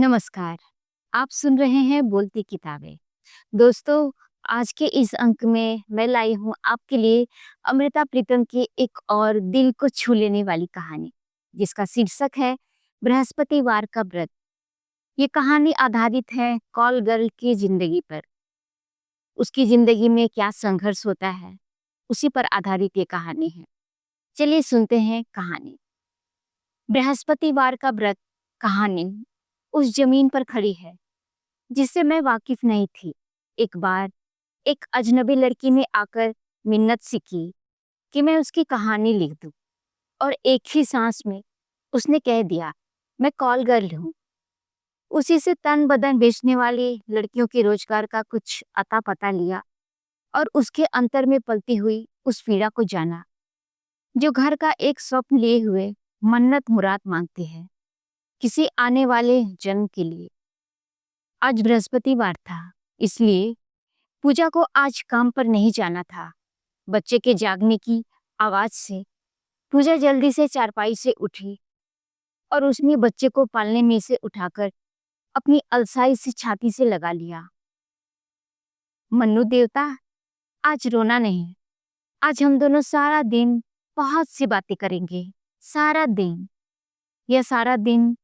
नमस्कार। आप सुन रहे हैं बोलती किताबें। दोस्तों, आज के इस अंक में मैं लाई हूँ आपके लिए अमृता प्रीतम की एक और दिल को छू लेने वाली कहानी, जिसका शीर्षक है बृहस्पतिवार का व्रत। ये कहानी आधारित है कॉल गर्ल की जिंदगी पर। उसकी जिंदगी में क्या संघर्ष होता है, उसी पर आधारित ये कहानी है। चलिए सुनते हैं कहानी। बृहस्पतिवार का व्रत कहानी उस जमीन पर खड़ी है जिससे मैं वाकिफ नहीं थी। एक बार एक अजनबी लड़की ने आकर मिन्नत सी की कि मैं उसकी कहानी लिख दूं, और एक ही सांस में उसने कह दिया, मैं कॉल गर्ल हूँ। उसी से तन बदन बेचने वाली लड़कियों के रोजगार का कुछ अता पता लिया और उसके अंतर में पलती हुई उस पीड़ा को जाना, जो घर का एक स्वप्न लिए हुए मन्नत मुराद मांगती है किसी आने वाले जन्म के लिए। आज बृहस्पतिवार था, इसलिए पूजा को आज काम पर नहीं जाना था। बच्चे के जागने की आवाज से पूजा जल्दी से चारपाई से उठी और उसने बच्चे को पालने में से उठाकर अपनी अलसाई से छाती से लगा लिया। मन्नू देवता, आज रोना नहीं। आज हम दोनों सारा दिन बहुत सी बातें करेंगे। सारा दिन। यह सारा दिन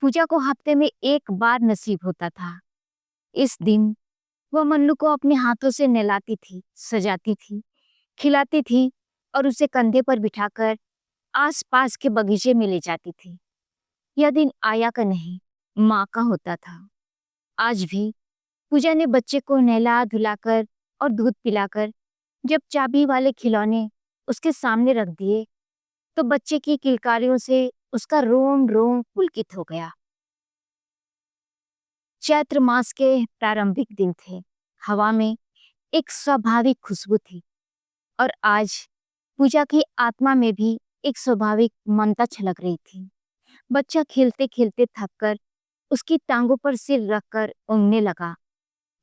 पूजा को हफ्ते में एक बार नसीब होता था। इस दिन वह मन्नू को अपने हाथों से नहलाती थी, सजाती थी, खिलाती थी और उसे कंधे पर बिठाकर आसपास के बगीचे में ले जाती थी। यह दिन आया का नहीं, माँ का होता था। आज भी पूजा ने बच्चे को नहला धुलाकर और दूध पिलाकर जब चाबी वाले खिलौने उसके सामने रख दिए, तो बच्चे की किलकारियों से उसका रोम रोम पुलकित हो गया। चैत्र मास के प्रारंभिक दिन थे। हवा में एक स्वाभाविक खुशबू थी और आज पूजा की आत्मा में भी एक स्वाभाविक ममता छलक रही थी। बच्चा खेलते खेलते थककर उसकी टांगों पर सिर रखकर ऊँघने लगा,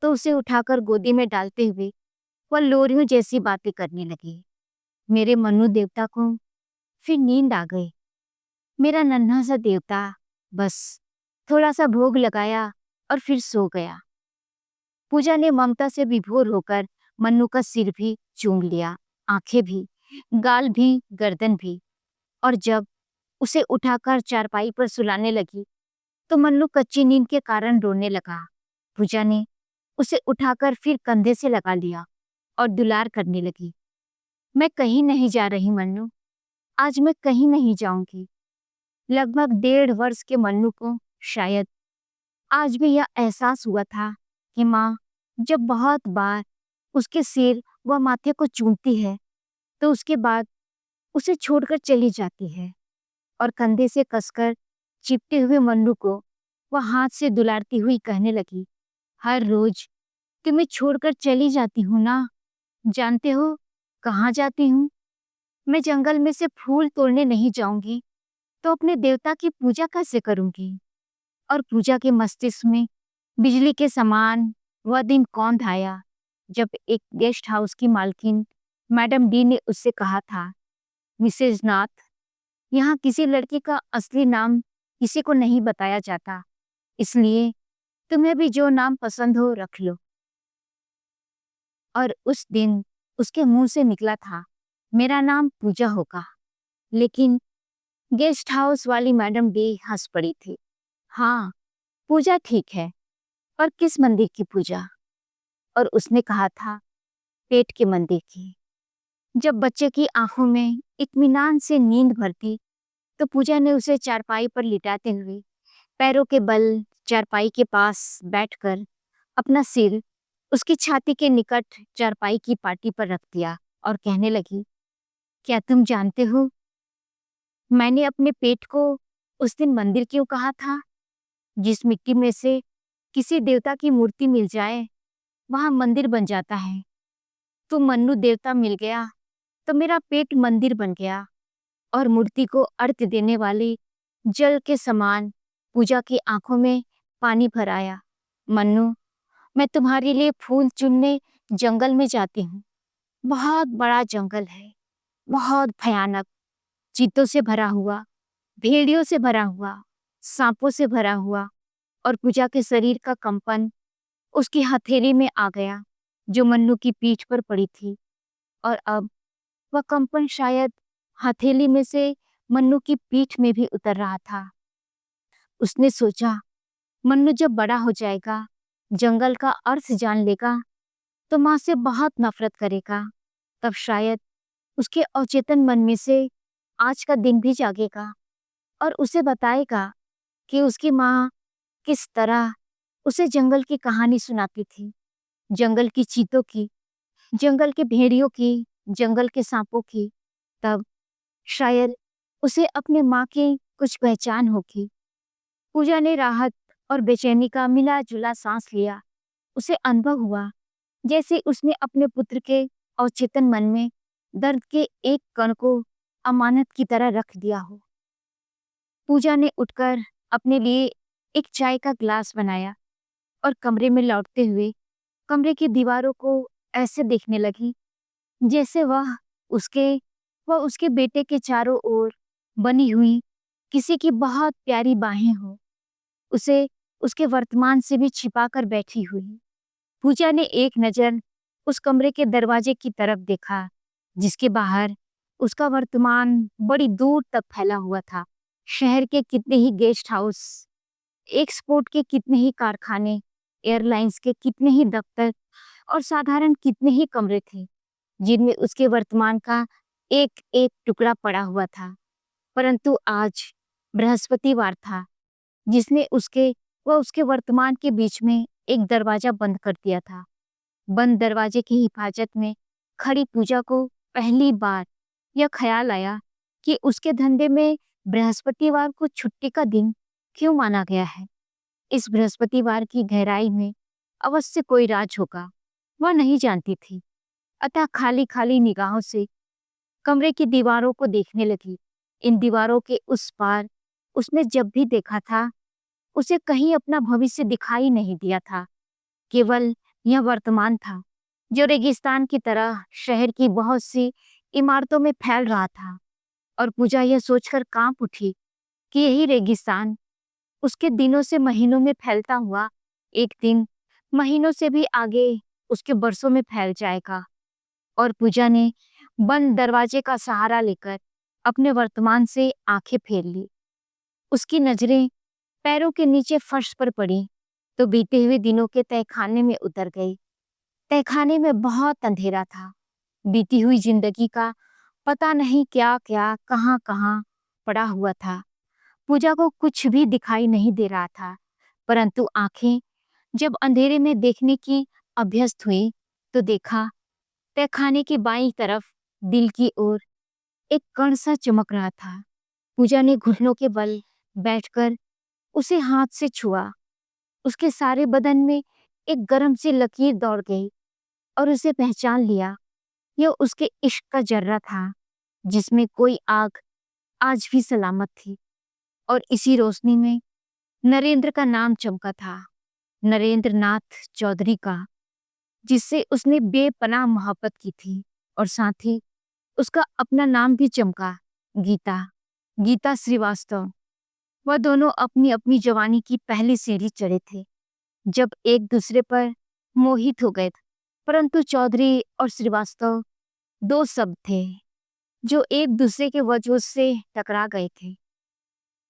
तो उसे उठाकर गोदी में डालते हुए वह लोरियों जैसी बातें करने लगी। मेरे मन्नू देवता को फिर नींद आ गई। मेरा नन्हा सा देवता बस थोड़ा सा भोग लगाया और फिर सो गया। पूजा ने ममता से विभोर होकर मन्नू का सिर भी चूम लिया, आंखें भी, गाल भी, गर्दन भी, और जब उसे उठाकर चारपाई पर सुलाने लगी, तो मन्नू कच्ची नींद के कारण रोने लगा। पूजा ने उसे उठाकर फिर कंधे से लगा लिया और दुलार करने लगी। मैं कहीं नहीं जा रही मन्नू, आज मैं कहीं नहीं जाऊंगी। लगभग 1.5 वर्ष के मन्नू को शायद आज भी यह एहसास हुआ था कि माँ जब बहुत बार उसके सिर व माथे को चूमती है, तो उसके बाद उसे छोड़कर चली जाती है, और कंधे से कसकर चिपटे हुए मन्नू को वह हाथ से दुलारती हुई कहने लगी, हर रोज तुम्हें छोड़कर चली जाती हूँ ना। जानते हो कहाँ जाती हूँ? मैं जंगल में से फूल तोड़ने नहीं जाऊंगी तो अपने देवता की पूजा कैसे करूंगी? और पूजा के मस्तिष्क में बिजली के समान वह दिन कौंध आया जब एक गेस्ट हाउस की मालकिन मैडम डी ने उससे कहा था, मिसेज नाथ, यहाँ किसी लड़की का असली नाम किसी को नहीं बताया जाता, इसलिए तुम्हें भी जो नाम पसंद हो रख लो। और उस दिन उसके मुंह से निकला था, मेरा नाम पूजा होगा। लेकिन गेस्ट हाउस वाली मैडम डी हंस पड़ी थी। हाँ, पूजा ठीक है, पर किस मंदिर की पूजा? और उसने कहा था, पेट के मंदिर की। जब बच्चे की आंखों में इत्मीनान से नींद भरती, तो पूजा ने उसे चारपाई पर लिटाते हुए पैरों के बल चारपाई के पास बैठकर अपना सिर उसकी छाती के निकट चारपाई की पाटी पर रख दिया और कहने लगी, क्या तुम जानते हो मैंने अपने पेट को उस दिन मंदिर क्यों कहा था? जिस मिट्टी में से किसी देवता की मूर्ति मिल जाए, वहां मंदिर बन जाता है। तो मन्नू देवता मिल गया तो मेरा पेट मंदिर बन गया, और मूर्ति को अर्घ्य देने वाली जल के समान पूजा की आंखों में पानी भर आया। मन्नू, मैं तुम्हारे लिए फूल चुनने जंगल में जाती हूँ। बहुत बड़ा जंगल है, बहुत भयानक, चीतों से भरा हुआ, भेड़ियों से भरा हुआ, सांपों से भरा हुआ और पूजा के शरीर का कंपन उसकी हथेली में आ गया, जो मन्नू की पीठ पर पड़ी थी। और अब वह कंपन शायद हथेली में से मन्नू की पीठ में भी उतर रहा था। उसने सोचा, मन्नू जब बड़ा हो जाएगा, जंगल का अर्थ जान लेगा, तो माँ से बहुत नफरत करेगा। तब शायद उसके अचेतन मन में से आज का दिन भी जागेगा और उसे बताएगा कि उसकी माँ किस तरह उसे जंगल की कहानी सुनाती थी। जंगल की चीतों की, जंगल के भेड़ियों की, जंगल के सांपों की। तब शायद उसे अपने माँ की कुछ पहचान होगी। पूजा ने राहत और बेचैनी का मिला-जुला सांस लिया। उसे अनुभव हुआ जैसे उसने अपने पुत्र के अवचेतन मन में दर्द के एक कण को अमानत की तरह रख दिया हो। पूजा ने उठकर अपने लिए एक चाय का ग्लास बनाया और कमरे में लौटते हुए कमरे की दीवारों को ऐसे देखने लगी जैसे उसके वह उसके बेटे के चारों ओर बनी हुई किसी की बहुत प्यारी बाहें हो, उसे उसके वर्तमान से भी छिपा कर बैठी हुई। पूजा ने एक नज़र उस कमरे के दरवाजे की तरफ देखा, जिसके बाहर उसका वर्तमान बड़ी दूर तक फैला हुआ था। शहर के कितने ही गेस्ट हाउस, एक्सपोर्ट के कितने ही कारखाने, एयरलाइंस के कितने ही दफ्तर और साधारण कितने ही कमरे थे, जिनमें उसके वर्तमान का एक-एक टुकड़ा पड़ा हुआ था। परंतु आज बृहस्पतिवार था, जिसने उसके वर्तमान के बीच में एक दरवाजा बंद कर दिया था। बंद दरवाजे की हिफाजत में खड़ी पूजा को पहली बार यह ख्याल आया कि उसके धंधे में बृहस्पतिवार को छुट्टी का दिन क्यों माना गया है। इस बृहस्पतिवार की गहराई में अवश्य कोई राज होगा, वह नहीं जानती थी। अतः खाली-खाली निगाहों से कमरे की दीवारों को देखने लगी। इन दीवारों के उस पार उसने जब भी देखा था, उसे कहीं अपना भविष्य दिखाई नहीं दिया था। केवल यह वर्तमान था, जो रेगिस्तान की तरह शहर की बहुत सी इमारतों में फैल रहा था। और पूजा यह सोचकर कांप उठी कि यही रेगिस्तान उसके दिनों से महीनों में फैलता हुआ एक दिन महीनों से भी आगे उसके बरसों में फैल जाएगा। और पूजा ने बंद दरवाजे का सहारा लेकर अपने वर्तमान से आंखें फेर ली। उसकी नजरें पैरों के नीचे फर्श पर पड़ी तो बीते हुए दिनों के तहखाने में उतर गई। तहखाने में बहुत अंधेरा था। बीती हुई जिंदगी का पता नहीं क्या क्या कहाँ कहाँ पड़ा हुआ था। पूजा को कुछ भी दिखाई नहीं दे रहा था, परंतु आंखें जब अंधेरे में देखने की अभ्यस्त हुई तो देखा तहखाने की बाईं तरफ दिल की ओर एक कण सा चमक रहा था। पूजा ने घुटनों के बल बैठकर उसे हाथ से छुआ। उसके सारे बदन में एक गर्म सी लकीर दौड़ गई और उसे पहचान लिया। यह उसके इश्क का जर्रा था, जिसमें कोई आग आज भी सलामत थी। और इसी रोशनी में नरेंद्र का नाम चमका था, नरेंद्र नाथ चौधरी का, जिससे उसने बेपनाह मोहब्बत की थी। और साथ ही उसका अपना नाम भी चमका, गीता, गीता श्रीवास्तव। वह दोनों अपनी अपनी जवानी की पहली सीढ़ी चढ़े थे, जब एक दूसरे पर मोहित हो गए। परंतु चौधरी और श्रीवास्तव दो शब्द थे जो एक दूसरे के वजूद से टकरा गए थे।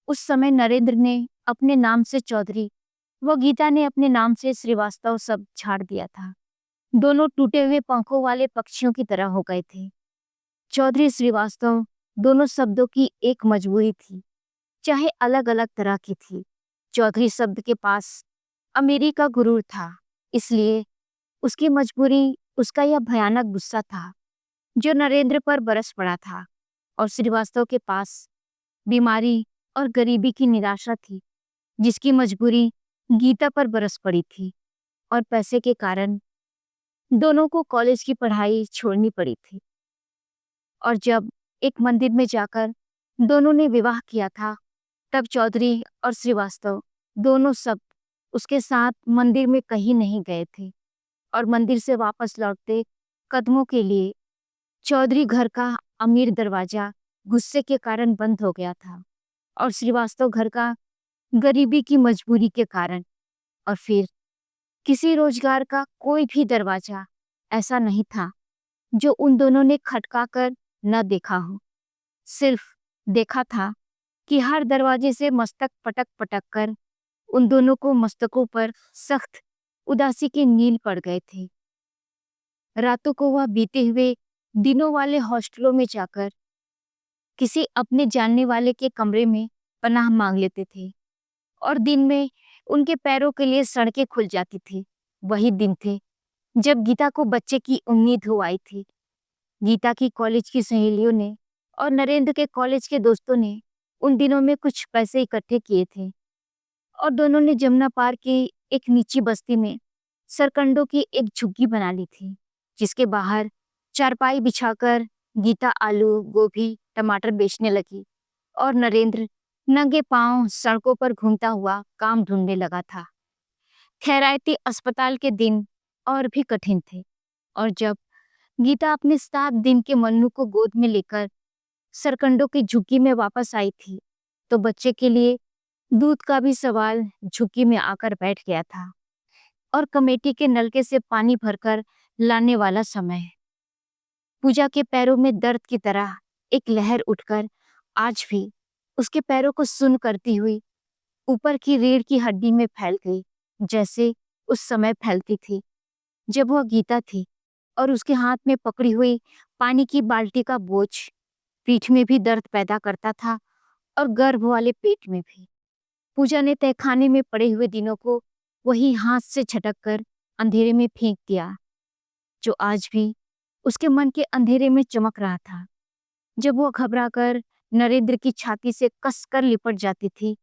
उस समय नरेंद्र ने अपने नाम से चौधरी व गीता ने अपने नाम से श्रीवास्तव शब्द छाड़ दिया था। दोनों टूटे हुए पंखों वाले पक्षियों की तरह हो गए थे। चौधरी श्रीवास्तव दोनों शब्दों की एक मजबूरी थी, चाहे अलग अलग तरह की थी। चौधरी शब्द के पास अमीरी का गुरूर था, इसलिए उसकी मजबूरी उसका यह भयानक गुस्सा था जो नरेंद्र पर बरस पड़ा था। और श्रीवास्तव के पास बीमारी और गरीबी की निराशा थी, जिसकी मजबूरी गीता पर बरस पड़ी थी। और पैसे के कारण दोनों को कॉलेज की पढ़ाई छोड़नी पड़ी थी। और जब एक मंदिर में जाकर दोनों ने विवाह किया था, तब चौधरी और श्रीवास्तव दोनों सब उसके साथ मंदिर में कहीं नहीं गए थे। और मंदिर से वापस लौटते कदमों के लिए चौधरी घर का अमीर दरवाजा गुस्से के कारण बंद हो गया था और श्रीवास्तव घर का गरीबी की मजबूरी के कारण। और फिर किसी रोजगार का कोई भी दरवाजा ऐसा नहीं था जो उन दोनों ने खटकाकर न देखा हो। सिर्फ देखा था कि हर दरवाजे से मस्तक पटक पटक कर उन दोनों को मस्तकों पर सख्त उदासी के नील पड़ गए थे। रातों को वह बीते हुए दिनों वाले हॉस्टलों में जाकर किसी अपने जानने वाले के कमरे में पनाह मांग लेते थे और दिन में उनके पैरों के लिए सड़कें खुल जाती थी। वही दिन थे जब गीता को बच्चे की उम्मीद हो आई थी। गीता की कॉलेज की सहेलियों ने और नरेंद्र के कॉलेज के दोस्तों ने उन दिनों में कुछ पैसे इकट्ठे किए थे और दोनों ने जमुना पार की एक निची बस्ती में सरकंडों की एक झुग्गी बना ली थी, जिसके बाहर चारपाई बिछाकर गीता आलू, गोभी, टमाटर बेचने लगी और नरेंद्र नंगे पांव सड़कों पर घूमता हुआ काम ढूंढने लगा था। खैरायती अस्पताल के दिन और भी कठिन थे और जब गीता अपने 7 दिन के मन्नू को गोद में लेकर सरकंडों की झुग्गी में वापस आई थी, तो बच्चे के लिए दूध का भी सवाल झुग्गी में आकर बैठ गया था और कमेटी के नलके से पानी भरकर लाने वाला समय। पूजा के पैरों में दर्द की तरह एक लहर उठकर आज भी उसके पैरों को सुन्न करती हुई ऊपर की रीढ़ की हड्डी में फैल गई, जैसे उस समय फैलती थी जब वह गीता थी और उसके हाथ में पकड़ी हुई पानी की बाल्टी का बोझ पीठ में भी दर्द पैदा करता था और गर्भ वाले पेट में भी। पूजा ने तहखाने में पड़े हुए दिनों को वही हाथ से झटक कर अंधेरे में फेंक दिया, जो आज भी उसके मन के अंधेरे में चमक रहा था। जब वह घबराकर नरेंद्र की छाती से कसकर लिपट जाती थी,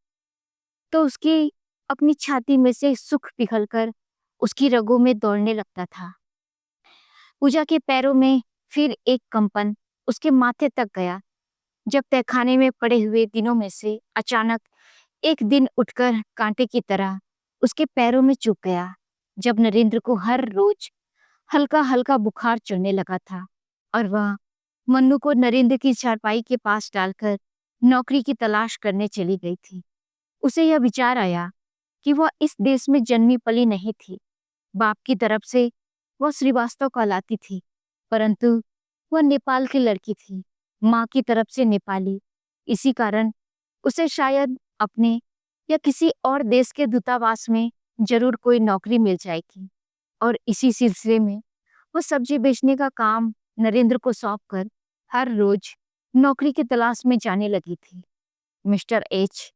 तो उसकी अपनी छाती में से सुख पिघलकर उसकी रगों में दौड़ने लगता था। पूजा के पैरों में फिर एक कंपन उसके माथे तक गया, जब तहखाने में पड़े हुए दिनों में से अचानक एक दिन उठकर कांटे की तरह उसके पैरों में चुभ गया, जब नरेंद्र को हर रोज हल्का हल्का बुखार चढ़ने लगा था और वह मन्नू को नरेंद्र की चारपाई के पास डालकर नौकरी की तलाश करने चली गई थी। उसे यह विचार आया कि वह इस देश में जन्मी पली नहीं थी। बाप की तरफ से वह श्रीवास्तव कहलाती थी, परंतु वह नेपाल की लड़की थी, माँ की तरफ से नेपाली। इसी कारण उसे शायद अपने या किसी और देश के दूतावास में जरूर कोई नौकरी मिल जाएगी और इसी सिलसिले में वह सब्जी बेचने का काम नरेंद्र को सौंपकर हर रोज नौकरी की तलाश में जाने लगी थी। Mister H.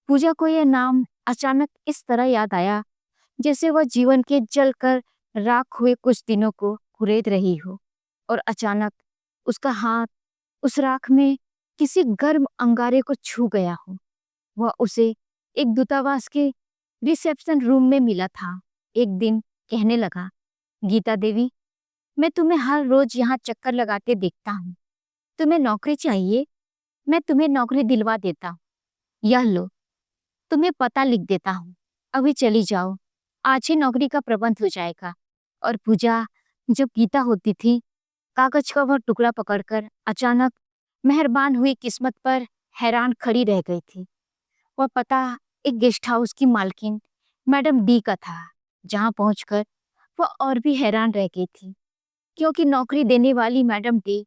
पूजा को यह नाम अचानक इस तरह याद आया जैसे वह जीवन के जलकर राख हुए कुछ दिनों को कुरेद रही हो और अचानक उसका हाथ उस राख में किसी गर्म अंगारे को छू गया हो। वह उसे एक दूतावास के रिसेप्शन रूम में मिला था। एक दिन कहने लगा, गीता देवी, मैं तुम्हें हर रोज यहाँ चक्कर लगाते देखता हूँ। तुम्हें नौकरी चाहिए? मैं तुम्हें नौकरी दिलवा देता हूँ। यह लो, तुम्हें पता लिख देता हूँ। अभी चली जाओ, आज ही नौकरी का प्रबंध हो जाएगा। और पूजा जब गीता होती थी, कागज का वह टुकड़ा पकड़कर अचानक मेहरबान हुई किस्मत पर हैरान खड़ी रह गई थी। वह पता एक गेस्ट हाउस की मालकिन मैडम डी का था, जहां पहुंचकर वह और भी हैरान रह गई थी, क्योंकि नौकरी देने वाली मैडम डी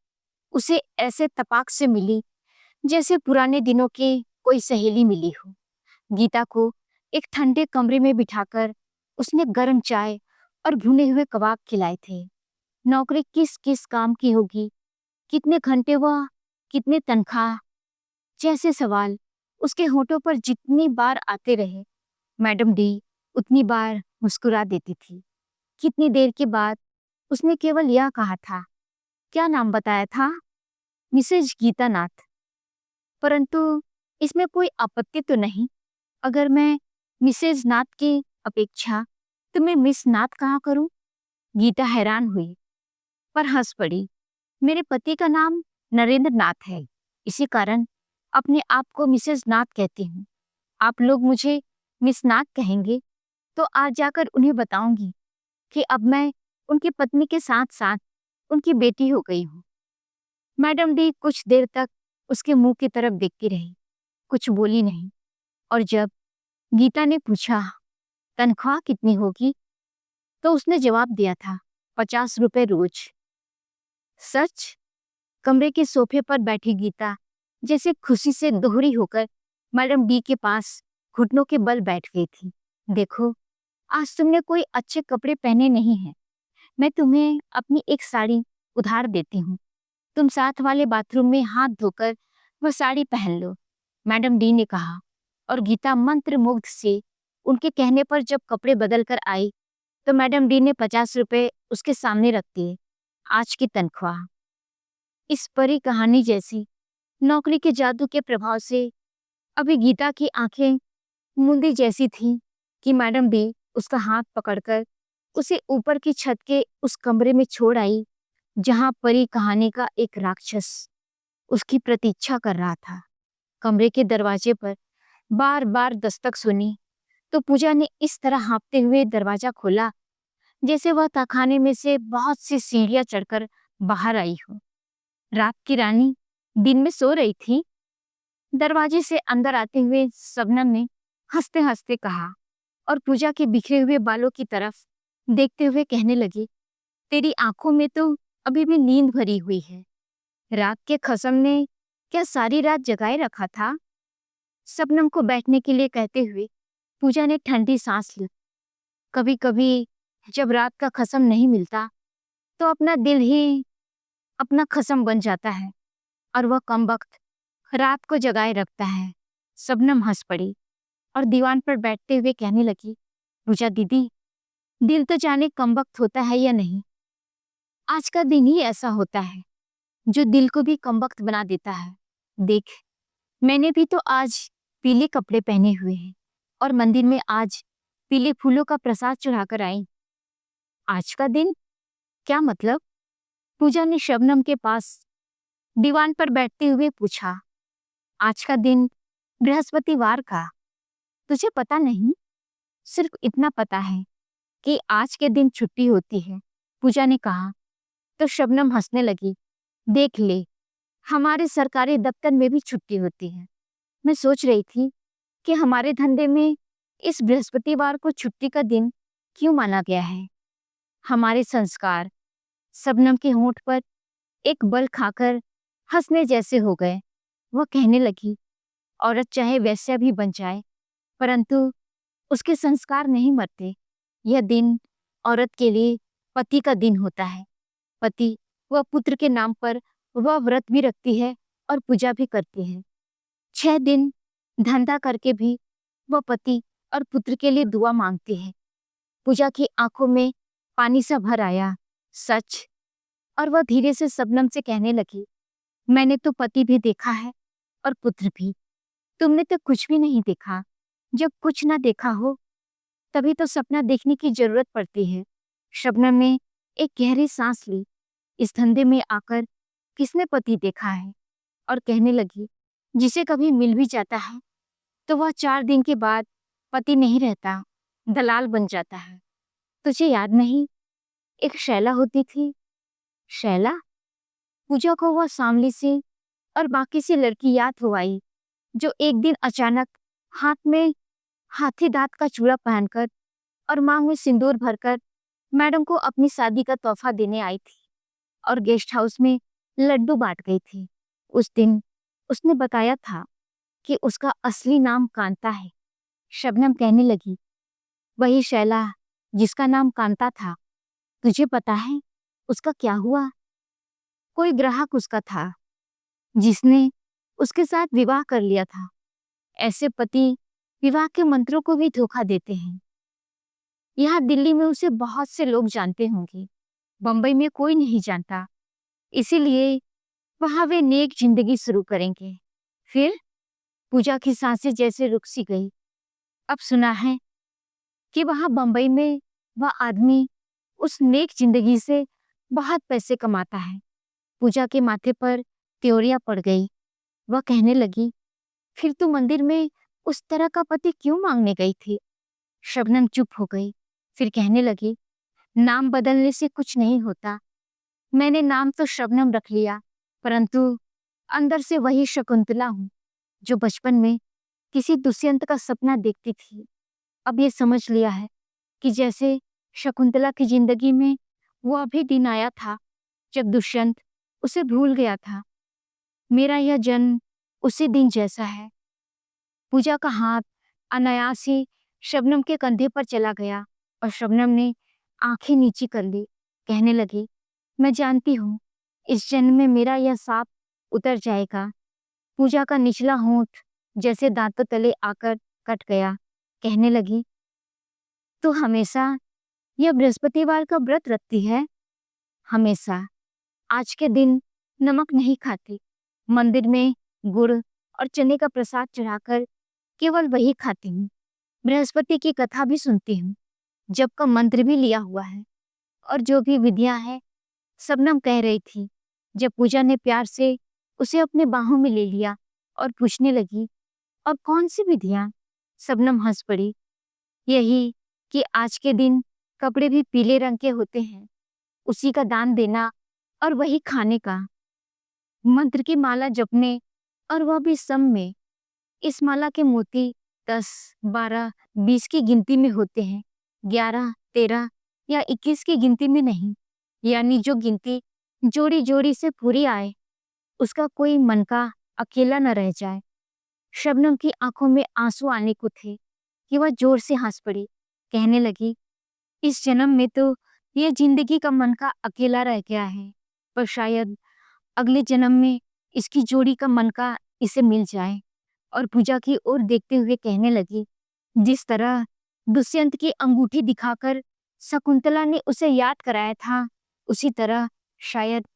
उसे ऐसे तपाक से मिली जैसे पुराने दिनों की कोई सहेली मिली हो। गीता को एक ठंडे कमरे में बिठाकर उसने गर्म चाय और भुने हुए कबाब खिलाए थे। नौकरी किस किस काम की होगी, कितने घंटे वह, कितने तनख्वाह जैसे सवाल उसके होठों पर जितनी बार आते रहे, मैडम डी उतनी बार मुस्कुरा देती थी। कितनी देर के बाद उसने केवल यह कहा था, क्या नाम बताया था? मिसेज गीता नाथ। परंतु इसमें कोई आपत्ति तो नहीं अगर मैं मिसेज नाथ की अपेक्षा तुम्हें मिस नाथ कहा करूं? गीता हैरान हुई पर हंस पड़ी। मेरे पति का नाम नरेंद्र नाथ है, इसी कारण अपने आप को मिसेज नाथ कहती हूँ। आप लोग मुझे मिस नाथ कहेंगे तो आज जाकर उन्हें बताऊंगी कि अब मैं उनकी पत्नी के साथ साथ उनकी बेटी हो गई हूँ। मैडम डी कुछ देर तक उसके मुंह की तरफ देखती रही, कुछ बोली नहीं और जब गीता ने पूछा, तनख्वाह कितनी होगी? तो उसने जवाब दिया था, 50 रुपए रोज। सच? कमरे के सोफे पर बैठी गीता जैसे खुशी से दोहरी होकर मैडम डी के पास घुटनों के बल बैठ गई थी। देखो, आज तुमने कोई अच्छे कपड़े पहने नहीं हैं। मैं तुम्हें अपनी एक साड़ी उधार देती हूँ। तुम साथ वाले बाथरूम में हाथ धोकर वह साड़ी पहन लो, मैडम डी ने कहा। और गीता मंत्रमुग्ध से उनके कहने पर जब कपड़े बदल कर आई तो मैडम डी ने 50 रुपए उसके सामने रख दिए। आज की तनख्वाह। इस परी कहानी जैसी नौकरी के जादू के प्रभाव से अभी गीता की आंखें मूंदी जैसी थीं कि मैडम डी उसका हाथ पकड़कर उसे ऊपर की छत के उस कमरे में छोड़ आई जहां परी कहानी का एक राक्षस उसकी प्रतीक्षा कर रहा था। कमरे के दरवाजे पर बार बार दस्तक सुनी तो पूजा ने इस तरह हाँफते हुए दरवाजा खोला जैसे वह तहखाने में से बहुत सी सीढ़ियां चढ़कर बाहर आई हो। रात की रानी दिन में सो रही थी। दरवाजे से अंदर आते हुए शबनम ने हंसते हंसते कहा और पूजा के बिखरे हुए बालों की तरफ देखते हुए कहने लगी, तेरी आंखों में तो अभी भी नींद भरी हुई है। रात के खसम ने क्या सारी रात जगाए रखा था? शबनम को बैठने के लिए कहते हुए पूजा ने ठंडी सांस ली। कभी कभी जब रात का खसम नहीं मिलता तो अपना दिल ही अपना खसम बन जाता है और वह कमबख्त रात को जगाए रखता है। शबनम हंस पड़ी और दीवान पर बैठते हुए कहने लगी, पूजा दीदी, दिल तो जाने कमबख्त होता है या नहीं। आज का दिन ही ऐसा होता है जो दिल को भी कमबख्त बना देता है। देख, मैंने भी तो आज पीले कपड़े पहने हुए हैं और मंदिर में आज पीले फूलों का प्रसाद चढ़ाकर आई। आज का दिन? क्या मतलब? पूजा ने शबनम के पास दीवान पर बैठते हुए पूछा। आज का दिन बृहस्पतिवार का। तुझे पता नहीं? सिर्फ इतना पता है कि आज के दिन छुट्टी होती है, पूजा ने कहा। तो शबनम हंसने लगी। देख ले, हमारे सरकारी दफ्तर में भी छुट्टी होती है। मैं सोच रही थी कि हमारे धंधे में इस बृहस्पतिवार को छुट्टी का दिन क्यों माना गया है। हमारे संस्कार शबनम के होंठ पर एक बल खाकर हंसने जैसे हो गए। वह कहने लगी, औरत चाहे वैश्या भी बन जाए परंतु उसके संस्कार नहीं मरते। यह दिन औरत के लिए पति का दिन होता है। पति वह पुत्र के नाम पर वह व्रत भी रखती है और पूजा भी करती है। 6 दिन धंधा करके भी वह पति और पुत्र के लिए दुआ मांगती है। पूजा की आंखों में पानी सा भर आया। सच? और वह धीरे से शबनम से कहने लगी, मैंने तो पति भी देखा है और पुत्र भी। तुमने तो कुछ भी नहीं देखा। जब कुछ ना देखा हो तभी तो सपना देखने की जरूरत पड़ती है। शबनम ने एक गहरी सांस ली। इस धंधे में आकर किसने पति देखा है? और कहने लगी, जिसे कभी मिल भी जाता है तो वह 4 दिन के बाद पति नहीं रहता, दलाल बन जाता है। तुझे याद नहीं, एक शैला होती थी। शैला? पूजा को वह सांवली सी और बाकी सी लड़की याद हो आई जो एक दिन अचानक हाथ में हाथी दांत का चूड़ा पहनकर और मांग में सिंदूर भरकर मैडम को अपनी शादी का तोहफा देने आई थी और गेस्ट हाउस में लड्डू बांट गई थी। उस दिन उसने बताया था कि उसका असली नाम कांता है। शबनम कहने लगी, वही शैला जिसका नाम कांता था। तुझे पता है उसका क्या हुआ? कोई ग्राहक उसका था जिसने उसके साथ विवाह कर लिया था। ऐसे पति विवाह के मंत्रों को भी धोखा देते हैं। यहाँ दिल्ली में उसे बहुत से लोग जानते होंगे, बंबई में कोई नहीं जानता। इसीलिए वहां वे नेक जिंदगी शुरू करेंगे। फिर पूजा की सांसें जैसे रुक सी गई। अब सुना है कि वहां बंबई में वह आदमी उस नेक जिंदगी से बहुत पैसे कमाता है। पूजा के माथे पर त्योरियां पड़ गई। वह कहने लगी, फिर तू मंदिर में उस तरह का पति क्यों मांगने गई थी? शबनम चुप हो गई। फिर कहने लगी, नाम बदलने से कुछ नहीं होता। मैंने नाम तो शबनम रख लिया परंतु अंदर से वही शकुंतला हूँ जो बचपन में किसी दुष्यंत का सपना देखती थी। अब ये समझ लिया है कि जैसे शकुंतला की जिंदगी में वो अभी दिन आया था जब दुष्यंत उसे भूल गया था। मेरा यह जन्म उसी दिन जैसा है। पूजा का हाथ अनायास ही शबनम के कंधे पर चला गया और शबनम ने आंखें नीची कर ली। कहने लगी, मैं जानती हूँ इस जन्म में मेरा यह साप उतर जाएगा। पूजा का निचला होंठ जैसे दांतों तले आकर कट गया। कहने लगी, तू हमेशा यह बृहस्पतिवार का व्रत रखती है? हमेशा। आज के दिन नमक नहीं खाती। मंदिर में गुड़ और चने का प्रसाद चढ़ाकर केवल वही खाती हूँ। बृहस्पति की कथा भी सुनती हूँ। जप का मंत्र भी लिया हुआ है। और जो भी विधियां हैं, शबनम कह रही थी। जब पूजा ने प्यार से उसे अपने बाहों में ले लिया और पूछने लगी, और कौन सी विधियां? शबनम हंस पड़ी। यही कि आज के दिन कपड़े भी पीले रंग के होते हैं, उसी का दान देना और वही खाने का। मंत्र की माला जपने और वह भी सम में। इस माला के मोती 10, 12, 20 की गिनती में होते हैं, 11, 13 या 21 की गिनती में नहीं। यानी जो गिनती जोड़ी जोड़ी से पूरी आए, उसका कोई मन का अकेला न रह जाए। शबनम की आंखों में आंसू आने को थे कि वह जोर से हंस पड़ी। कहने लगी, इस जन्म में तो ये जिंदगी का मन का अकेला रह गया है, पर शायद अगले जन्म में इसकी जोड़ी का मन का इसे मिल जाए। और पूजा की ओर देखते हुए कहने लगी, जिस तरह दुष्यंत की अंगूठी दिखाकर शकुंतला ने उसे याद कराया था, उसी तरह शायद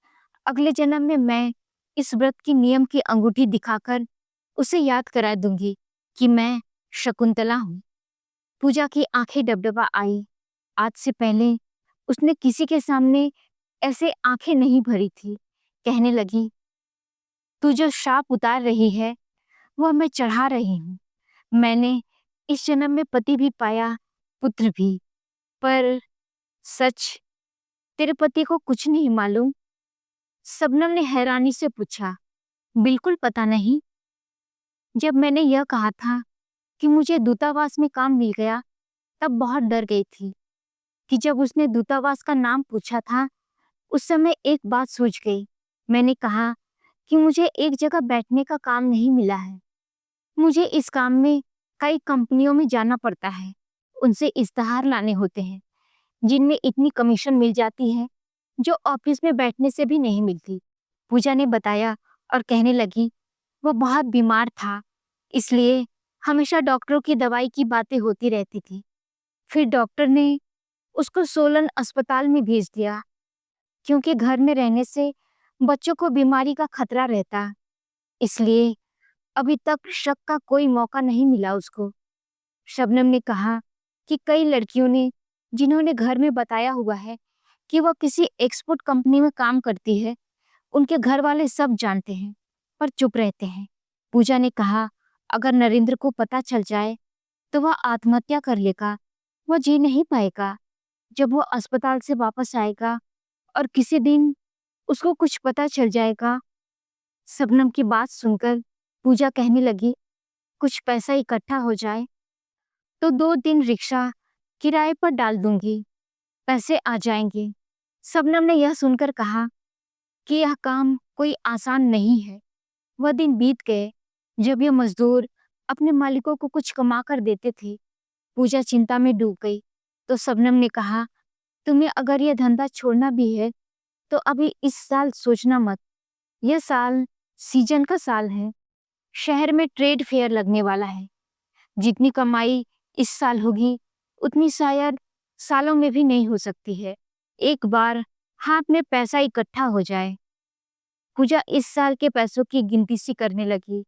अगले जन्म में मैं इस व्रत की नियम की अंगूठी दिखाकर उसे याद करा दूंगी कि मैं शकुंतला हूँ। पूजा की आंखें डबडबा आई। आज से पहले उसने किसी के सामने ऐसे आंखें नहीं भरी थी। कहने लगी, तू जो शाप उतार रही है वह मैं चढ़ा रही हूँ। मैंने इस जन्म में पति भी पाया, पुत्र भी। पर सच, तेरे पति को कुछ नहीं मालूम? शबनम ने हैरानी से पूछा। बिल्कुल पता नहीं। जब मैंने यह कहा था कि मुझे दूतावास में काम मिल गया, तब बहुत डर गई थी कि जब उसने दूतावास का नाम पूछा था, उस समय एक बात सूझ गई। मैंने कहा कि मुझे एक जगह बैठने का काम नहीं मिला है। मुझे इस काम में कई कंपनियों में जाना पड़ता है। उनसे इश्तहार लाने होते हैं, जिनमें इतनी कमीशन मिल जाती है जो ऑफिस में बैठने से भी नहीं मिलती। पूजा ने बताया और कहने लगी, वो बहुत बीमार था, इसलिए हमेशा डॉक्टरों की दवाई की बातें होती रहती थी। फिर डॉक्टर ने उसको सोलन अस्पताल में भेज दिया, क्योंकि घर में रहने से बच्चों को बीमारी का खतरा रहता। इसलिए अभी तक शक का कोई मौका नहीं मिला उसको। शबनम ने कहा कि कई लड़कियों ने, जिन्होंने घर में बताया हुआ है कि वह किसी एक्सपोर्ट कंपनी में काम करती है, उनके घर वाले सब जानते हैं पर चुप रहते हैं। पूजा ने कहा, अगर नरेंद्र को पता चल जाए तो वह आत्महत्या कर लेगा। वह जी नहीं पाएगा। जब वो अस्पताल से वापस आएगा और किसी दिन उसको कुछ पता चल जाएगा। शबनम की बात सुनकर पूजा कहने लगी, कुछ पैसा इकट्ठा हो जाए तो 2 दिन रिक्शा किराए पर डाल दूंगी, पैसे आ जाएंगे। शबनम ने यह सुनकर कहा कि यह काम कोई आसान नहीं है। वह दिन बीत गए जब ये मजदूर अपने मालिकों को कुछ कमा कर देते थे। पूजा चिंता में डूब गई तो शबनम ने कहा, तुम्हें अगर यह धंधा छोड़ना भी है तो अभी इस साल सोचना मत। यह साल सीजन का साल है। शहर में ट्रेड फेयर लगने वाला है। जितनी कमाई इस साल होगी उतनी शायद सालों में भी नहीं हो सकती है। एक बार हाथ में पैसा इकट्ठा हो जाए। पूजा इस साल के पैसों की गिनती सी करने लगी।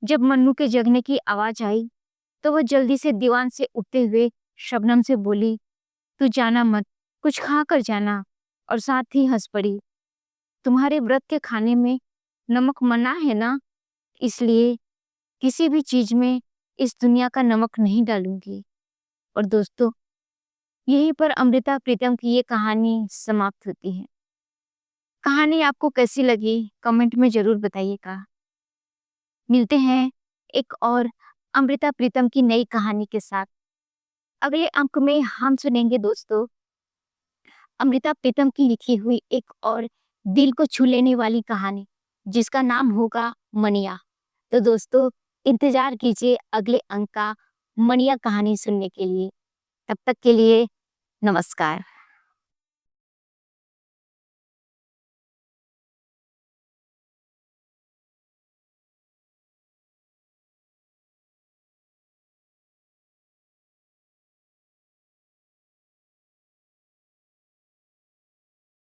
जब मन्नू के जगने की आवाज आई तो वह जल्दी से दीवान से उठते हुए शबनम से बोली, तू जाना मत, कुछ खा कर जाना। और साथ ही हंस पड़ी। तुम्हारे व्रत के खाने में नमक मना है ना, इसलिए किसी भी चीज में इस दुनिया का नमक नहीं डालूंगी। और दोस्तों, यहीं पर अमृता प्रीतम की ये कहानी समाप्त होती है। कहानी आपको कैसी लगी कमेंट में जरूर बताइएगा। मिलते हैं एक और अमृता प्रीतम की नई कहानी के साथ। अगले अंक में हम सुनेंगे दोस्तों अमृता प्रीतम की लिखी हुई एक और दिल को छू लेने वाली कहानी जिसका नाम होगा मनिया। तो दोस्तों इंतजार कीजिए अगले अंक का मनिया कहानी सुनने के लिए। तब तक के लिए नमस्कार।